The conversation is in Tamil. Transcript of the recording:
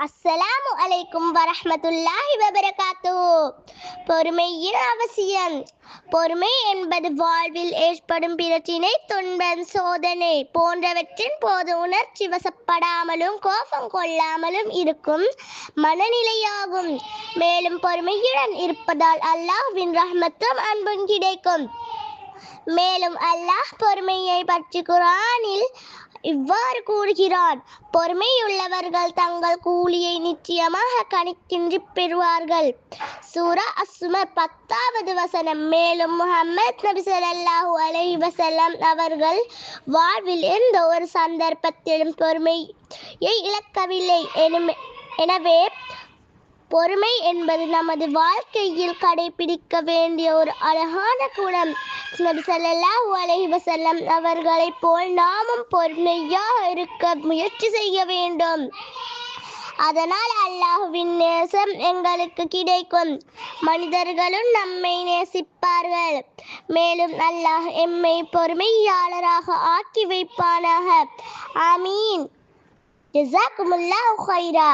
அஸ்ஸலாமு அலைக்கும் வரஹ்மத்துல்லாஹி வபரகாத்துஹு. பொறுமையின் அவசியம். பொறுமை என்பது வாழ்வில் ஏற்படும் பிரச்சினை, துன்பம், சோதனை போன்றவற்றின் போது உணர்ச்சி வசப்படாமலும் கோபம் கொள்ளாமலும் இருக்கும் மனநிலையாகும். மேலும் பொறுமையுடன் இருப்பதால் அல்லாஹ்வின் ரஹ்மத்தும் அன்பும் கிடைக்கும். மேலும் அல்லாஹ் பொறுமையை பற்றி குர்ஆனில் இவ்வாறு கூறுகிறான்: பொறுமையுள்ளவர்கள் தங்கள் கூலியை நிச்சயமாக கணக்கின்றி பெறுவார்கள். சூரா அஸ்-ஸுமர் 10வது வசனம். மேலும் முஹம்மது நபி ஸல்லல்லாஹு அலைஹி வஸல்லம் அவர்கள் வாழ்வில் எந்த ஒரு சந்தர்ப்பத்திலும் பொறுமையை இழக்கவில்லை. எனவே பொறுமை என்பது நமது வாழ்க்கையில் கடைபிடிக்க வேண்டிய ஒரு அழகான குணம். நபி ஸல்லல்லாஹு அலைஹி வஸல்லம் அவர்களைப் போல் நாமும் பொறுமையாக இருக்க முயற்சி செய்ய வேண்டும். அதனால் அல்லாஹ்வின் நேசம் எங்களுக்கு கிடைக்கும். மனிதர்களும் நம்மை நேசிப்பார்கள். மேலும் அல்லாஹ் எம்மை பொறுமையாளராக ஆக்கி வைப்பானாக. ஆமீன். ஜஸாக்குமுல்லாஹு கைரா.